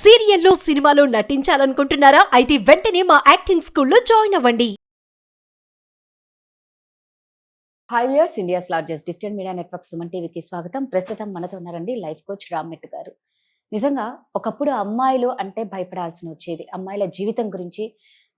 సీరియల్లో సినిమాలో నటించాలనుకుంటున్నారా? అయితే వెంటనే మా యాక్టింగ్ స్కూల్లో జాయిన్ అవ్వండి. Hi viewers, India's largest digital media network Suman టీవీకి స్వాగతం. ప్రస్తుతం మనతో ఉన్నారండి లైఫ్ కోచ్ రామ్మెట్ గారు. నిజంగా ఒకప్పుడు అమ్మాయిలు అంటే భయపడాల్సి వచ్చేది, అమ్మాయిల జీవితం గురించి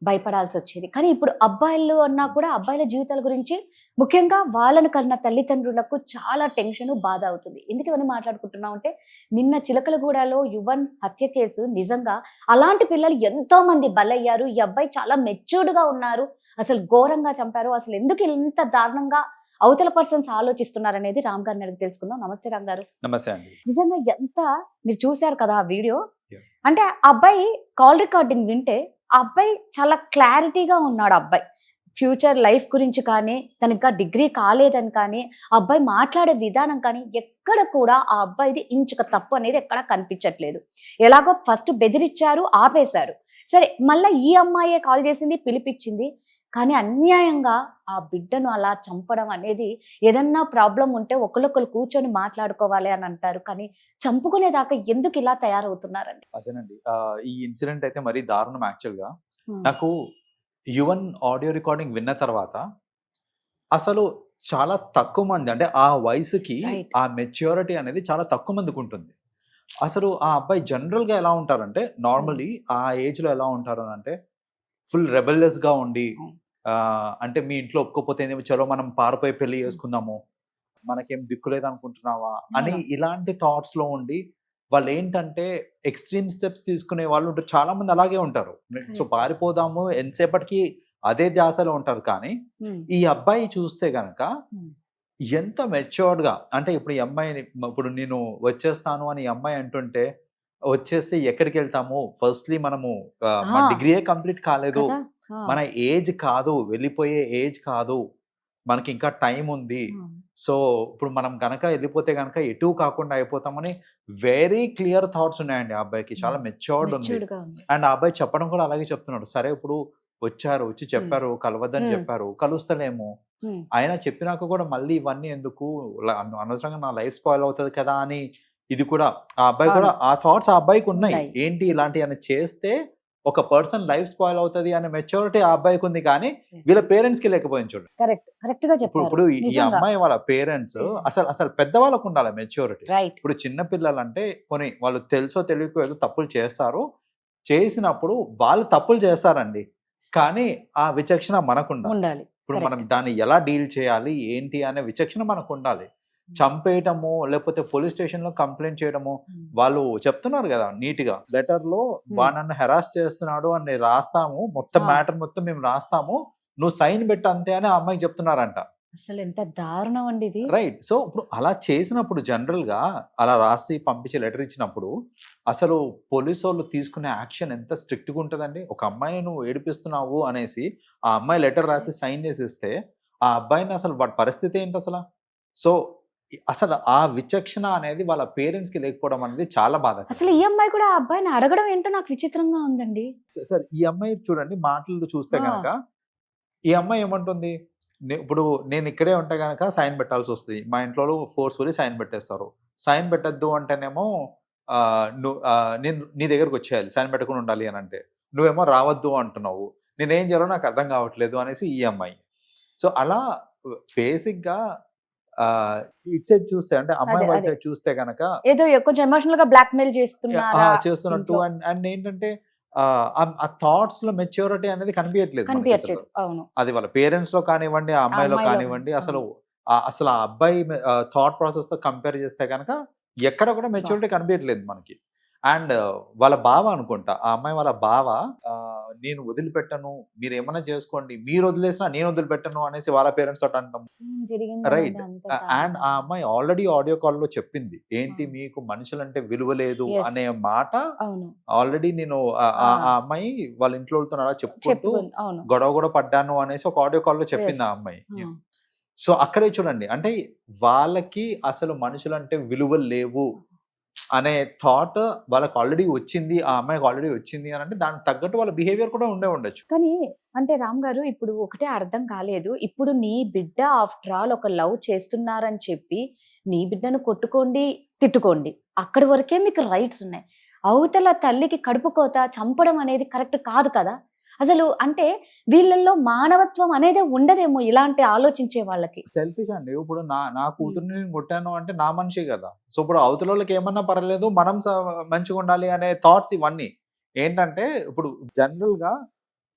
భయపడాల్సి వచ్చేది. కానీ ఇప్పుడు అబ్బాయిలు అన్నా కూడా అబ్బాయిల జీవితాల గురించి, ముఖ్యంగా వాళ్ళను కన్న తల్లిదండ్రులకు చాలా టెన్షన్, బాధ అవుతుంది. ఎందుకు ఇవన్నీ మాట్లాడుకుంటున్నాం అంటే, నిన్న చిలకలగూడలో యువన్ హత్య కేసు, నిజంగా అలాంటి పిల్లలు ఎంతో మంది బలయ్యారు. ఈ అబ్బాయి చాలా మెచ్యూర్డ్గా ఉన్నారు, అసలు ఘోరంగా చంపారు. అసలు ఎందుకు ఇంత దారుణంగా అవతల పర్సన్స్ ఆలోచిస్తున్నారనేది రామ్ గారిని అడిగి తెలుసుకుందాం. నమస్తే రామ్ గారు. నమస్తే అండి. నిజంగా ఎంత మీరు చూశారు కదా ఆ వీడియో. Yeah. అంటే ఆ అబ్బాయి కాల్ రికార్డింగ్ వింటే ఆ అబ్బాయి చాలా క్లారిటీగా ఉన్నాడు. అబ్బాయి ఫ్యూచర్ లైఫ్ గురించి కానీ, తనకా డిగ్రీ కాలేదని కానీ, ఆ అబ్బాయి మాట్లాడే విధానం కానీ ఎక్కడ కూడా ఆ అబ్బాయిది ఇంచుక తప్పు అనేది ఎక్కడ కనిపించట్లేదు. ఎలాగో ఫస్ట్ బెదిరించారు, ఆపేశారు. సరే, మళ్ళీ ఈ అమ్మాయే కాల్ చేసింది, పిలిపించింది. కానీ అన్యాయంగా ఆ బిడ్డను అలా చంపడం అనేది, ఏదన్నా ప్రాబ్లం ఉంటే ఒకళ్ళొకరు కూర్చొని మాట్లాడుకోవాలి అని అంటారు, కానీ చంపుకునేదాకా ఎందుకు ఇలా తయారవుతున్నారండి? అదేనండి, ఈ ఇన్సిడెంట్ అయితే మరీ దారుణం. యాక్చువల్గా నాకు యువన్ ఆడియో రికార్డింగ్ విన్న తర్వాత అసలు చాలా తక్కువ మంది, అంటే ఆ వయసుకి Right. ఆ మెచ్యూరిటీ అనేది చాలా తక్కువ మందికి ఉంటుంది. అసలు ఆ అబ్బాయి జనరల్గా ఎలా ఉంటారంటే, నార్మల్లీ ఆ ఏజ్లో ఎలా ఉంటారు అంటే, ఫుల్ రెబెల్లెస్గా ఉండి, అంటే మీ ఇంట్లో ఒప్పుకోపోతే ఏమో, చలో మనం పారిపోయి పెళ్లి చేసుకుందాము, మనకేం దిక్కులేదు అనుకుంటున్నావా అని ఇలాంటి థాట్స్లో ఉండి, వాళ్ళు ఏంటంటే ఎక్స్ట్రీమ్ స్టెప్స్ తీసుకునే వాళ్ళు ఉంటారు. చాలా మంది అలాగే ఉంటారు. సో పారిపోదాము ఎంతసేపటికి అదే ధ్యాసలో ఉంటారు. కానీ ఈ అబ్బాయి చూస్తే గనక ఎంత మెచ్యూర్డ్గా, అంటే ఇప్పుడు ఈ అమ్మాయిని, ఇప్పుడు నేను వచ్చేస్తాను అని ఈ అమ్మాయి అంటుంటే, వచ్చేస్తే ఎక్కడికి వెళ్తాము, ఫస్ట్లీ మనము మా డిగ్రీయే కంప్లీట్ కాలేదు, మన ఏజ్ కాదు, వెళ్ళిపోయే ఏజ్ కాదు, మనకి ఇంకా టైం ఉంది. సో ఇప్పుడు మనం గనక వెళ్ళిపోతే గనక ఎటు కాకుండా అయిపోతామని వెరీ క్లియర్ థాట్స్ ఉన్నాయండి ఆ అబ్బాయికి. చాలా మెచ్యూర్డ్ ఉంది. అండ్ ఆ అబ్బాయి చెప్పడం కూడా అలాగే చెప్తున్నాడు. సరే, ఇప్పుడు వచ్చారు, వచ్చి చెప్పారు, కలవద్దని చెప్పారు, కలుస్తలేము, అయినా చెప్పినాక కూడా మళ్ళీ ఇవన్నీ ఎందుకు, అనవసరంగా నా లైఫ్ స్పాయిల్ అవుతుంది కదా అని, ఇది కూడా ఆ అబ్బాయి కూడా ఆ థాట్స్ ఆ అబ్బాయికి ఉన్నాయి. ఏంటి ఇలాంటివన్నీ చేస్తే ఒక పర్సన్ లైఫ్ స్పాయిల్ అవుతుంది అనే మెచ్యూరిటీ ఆ అబ్బాయికి ఉంది, కానీ వీళ్ళ పేరెంట్స్ కి లేకపోయింది. చూడండి, కరెక్ట్ గా చెప్పారు. ఇప్పుడు ఈ అమ్మాయి వాళ్ళ పేరెంట్స్ అసలు పెద్దవాళ్ళకు ఉండాలి మెచ్యూరిటీ. ఇప్పుడు చిన్న పిల్లలు అంటే కొన్ని వాళ్ళు తెలుసో తెలియకో ఏదో తప్పులు చేస్తారు, చేసినప్పుడు వాళ్ళు తప్పులు చేస్తారండి, కానీ ఆ విచక్షణ మనకు ఉండాలి. ఇప్పుడు మనం దాన్ని ఎలా డీల్ చేయాలి ఏంటి అనే విచక్షణ మనకు ఉండాలి. చంపేయటము, లేకపోతే పోలీస్ స్టేషన్ లో కంప్లైంట్ చేయడము, వాళ్ళు చెప్తున్నారు కదా నీట్ గా లెటర్ లో, వాడు నన్ను హెరాస్ చేస్తున్నాడు అని రాస్తాము, మొత్తం మ్యాటర్ మొత్తం మేము రాస్తాము, నువ్వు సైన్ పెట్టు అంతే అని ఆ అమ్మాయికి చెప్తున్నారంట. అసలు ఎంత దారుణం అండి ఇది. రైట్. సో ఇప్పుడు అలా చేసినప్పుడు, జనరల్ గా అలా రాసి పంపించే లెటర్ ఇచ్చినప్పుడు, అసలు పోలీసు వాళ్ళు తీసుకునే యాక్షన్ ఎంత స్ట్రిక్ట్ గా ఉంటుందండి. ఒక అమ్మాయిని నువ్వు ఏడిపిస్తున్నావు అనేసి ఆ అమ్మాయి లెటర్ రాసి సైన్ చేసిస్తే, ఆ అబ్బాయిని అసలు వాడి పరిస్థితి ఏంటి అసలు. సో అసలు ఆ విచక్షణ అనేది వాళ్ళ పేరెంట్స్ కి లేకపోవడం అనేది చాలా బాధ. అసలు ఈ అమ్మాయి కూడా ఆ అబ్బాయిని అడగడం ఏంటో నాకు విచిత్రంగా ఉందండి. సార్, ఈ అమ్మాయి చూడండి మాటలు చూస్తే గనక, ఈ అమ్మాయి ఏమంటుంది, ఇప్పుడు నేను ఇక్కడే ఉంటే గనక సైన్ పెట్టాల్సి వస్తుంది, మా ఇంట్లో ఫోర్స్ఫుల్లీ సైన్ పెట్టేస్తారు, సైన్ పెట్టద్దు అంటేనేమో నేను నీ దగ్గరకు వచ్చేయాలి, సైన్ పెట్టకుండా ఉండాలి అని అంటే, నువ్వేమో రావద్దు అంటున్నావు, నేనేం చేయాలో నాకు అర్థం కావట్లేదు అనేసి ఈ అమ్మాయి. సో అలా బేసిక్గా ఇట్ సైడ్ చూస్తే, అంటే అమ్మాయి వాళ్ళ సైడ్ చూస్తే గనక ఏదో కొంచెం ఎమోషనల్ గా బ్లాక్ మెయిల్ చేస్తున్నట్టు, అండ్ ఏంటంటే ఆ థాట్స్ లో మెచ్యూరిటీ అనేది కనిపించట్లేదు. అది వాళ్ళ పేరెంట్స్ లో కానివ్వండి, ఆ అమ్మాయిలో కానివ్వండి, అసలు ఆ అబ్బాయి థాట్ ప్రాసెస్ తో కంపేర్ చేస్తే కనుక ఎక్కడ కూడా మెచ్యూరిటీ కనిపించట్లేదు మనకి. అండ్ వాళ్ళ బావ అనుకుంటా, ఆ అమ్మాయి వాళ్ళ బావ, నేను వదిలిపెట్టను, మీరు ఏమైనా చేసుకోండి, మీరు వదిలేసినా నేను వదిలిపెట్టను అనేసి వాళ్ళ పేరెంట్స్ తోటి అంటాం. రైట్. అండ్ ఆ అమ్మాయి ఆల్రెడీ ఆడియో కాల్ లో చెప్పింది, ఏంటి మీకు మనుషులంటే విలువ లేదు అనే మాట ఆల్రెడీ నేను ఆ అమ్మాయి వాళ్ళ ఇంట్లో అలా చెప్పుకుంటూ గొడవ పడ్డాను అనేసి ఒక ఆడియో కాల్ లో చెప్పింది ఆ అమ్మాయి. సో అక్కడే చూడండి, అంటే వాళ్ళకి అసలు మనుషులంటే విలువలు లేవు అనే థాట్ వాళ్ళకి ఆల్రెడీ వచ్చింది, ఆ అమ్మాయికి ఆల్రెడీ వచ్చింది అని అంటే, దానికి తగ్గట్టు వాళ్ళ బిహేవియర్ కూడా ఉండొచ్చు. కానీ అంటే రామ్ గారు, ఇప్పుడు ఒకటే అర్థం కాలేదు, ఇప్పుడు నీ బిడ్డ ఆఫ్టర్ ఆల్ ఒక లవ్ చేస్తున్నారని చెప్పి నీ బిడ్డను కొట్టుకోండి, తిట్టుకోండి, అక్కడి వరకే మీకు రైట్స్ ఉన్నాయి. అవతల తల్లికి కడుపు కోత చంపడం అనేది కరెక్ట్ కాదు కదా. అసలు అంటే వీళ్ళల్లో మానవత్వం అనేది ఉండదేమో ఇలాంటి ఆలోచించే వాళ్ళకి. సెల్ఫిష్ అండి. ఇప్పుడు నా కూతుర్ని నేను కొట్టాను అంటే నా మనిషి కదా. సో ఇప్పుడు అవతల వాళ్ళకి ఏమన్నా పర్లేదు, మనం మంచిగా ఉండాలి అనే థాట్స్ ఇవన్నీ ఏంటంటే, ఇప్పుడు జనరల్ గా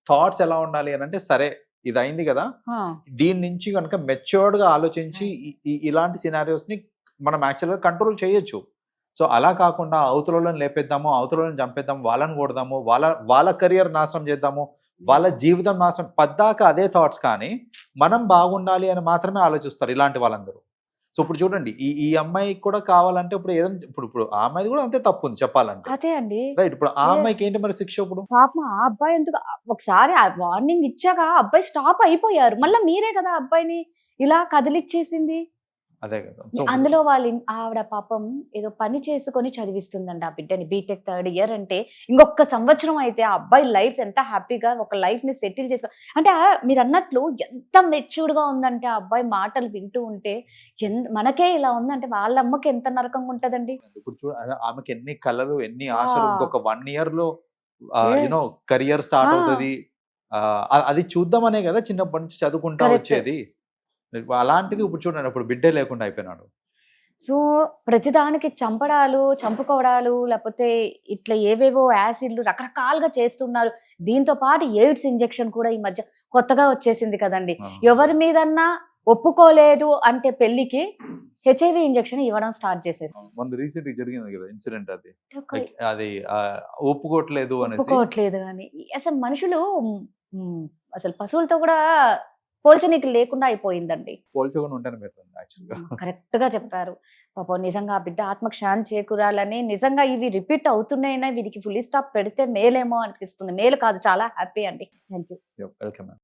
థాట్స్ ఎలా ఉండాలి అని అంటే, సరే ఇది అయింది కదా, ఆ, దీని నుంచి కనుక మెచ్యూర్డ్ గా ఆలోచించి ఇలాంటి సినారియోస్ ని మనం యాక్చువల్ గా కంట్రోల్ చేయొచ్చు. సో అలా కాకుండా అవతలని లేపేద్దాము, అవతలని చంపేద్దాము, వాళ్ళని కొడదాము, వాళ్ళ కెరియర్ నాశనం చేద్దాము, వాళ్ళ జీవితం నాశనం పద్దాక అదే థాట్స్. కానీ మనం బాగుండాలి అని మాత్రమే ఆలోచిస్తారు ఇలాంటి వాళ్ళందరూ. సో ఇప్పుడు చూడండి, ఈ అమ్మాయికి కూడా కావాలంటే ఇప్పుడు ఏదైనా ఇప్పుడు ఆ అమ్మాయిది కూడా అంతే తప్పు ఉంది చెప్పాలంటే, అదే అండి. రైట్? ఇప్పుడు ఆ Yes. అమ్మాయికి ఏంటి మరి శిక్ష? ఇప్పుడు పాపం ఆ అబ్బాయి ఎందుకు ఒకసారి వార్నింగ్ ఇచ్చాక ఆ అబ్బాయి స్టాప్ అయిపోయారు. మళ్ళీ మీరే కదా ఆ అబ్బాయిని ఇలా కదిలిచ్చేసింది. అదే కదా. సో అందులో ఆవిడ పాపం ఏదో పని చేసుకొని చదివిస్తుందండి ఆ బిడ్డని. బీటెక్ 3rd ఇయర్ అంటే ఇంకొక సంవత్సరం అయితే ఆ అబ్బాయి లైఫ్ ఎంత హ్యాపీగా ఒక లైఫ్ ని సెటిల్ చేసుకో అంటే మీరు అన్నట్లు ఎంత మెచ్యూర్డ్ గా ఉందంటే ఆ అబ్బాయి మాటలు వింటూ ఉంటే మనకే ఇలా ఉందంటే వాళ్ళ అమ్మకి ఎంత నరకంగా ఉంటదండి. ఇప్పుడు ఆమెకి ఎన్ని కళలు, ఎన్ని ఆశలు, ఇంకొక 1 year లో Yes. You know career start Ah. అవుతుంది. అది చూద్దామనే కదా చిన్నప్పటి నుంచి చదువుకుంటా Correct. వచ్చేది. అలాంటిది ఇప్పుడు చూడండి, ఇప్పుడు బిడ్డే లేకుండా అయిపోయినాడు. సో ప్రతిదానికి చంపుకోవడాలు లేకపోతే ఇట్లా ఏవేవో యాసిడ్లు రకరకాలుగా చేస్తున్నారు. దీంతో పాటు ఎయిడ్స్ ఇంజెక్షన్ కూడా ఈ మధ్య కొత్తగా వచ్చేసింది కదండి. ఎవరి మీదన్నా ఒప్పుకోలేదు అంటే పెళ్లికి హెచ్ఐవి ఇంజెక్షన్ ఇవ్వడం స్టార్ట్ చేసేస్తుంది. మొన్న రీసెంట్ జరిగింది కదా ఇన్సిడెంట్, అది ఒప్పుకోవట్లేదు అనేసి. ఒప్పుకోవట్లేదు కానీ అసలు మనుషులు అసలు పశువులతో కూడా పోల్చనీకి లేకుండా అయిపోయిందండి. పోల్చుకొని ఉంటాను మీరు యాక్చువల్గా. కరెక్ట్ గా చెప్పారు. పాపం నిజంగా ఆ బిడ్డ ఆత్మకు శాంతి చేకూరాలని, నిజంగా ఇవి రిపీట్ అవుతున్నాయినా వీరికి ఫుల్ స్టాప్ పెడితే మేలేమో అనిపిస్తుంది. మేలు కాదు, చాలా హ్యాపీ అండి. Thank you. వెల్కమ్.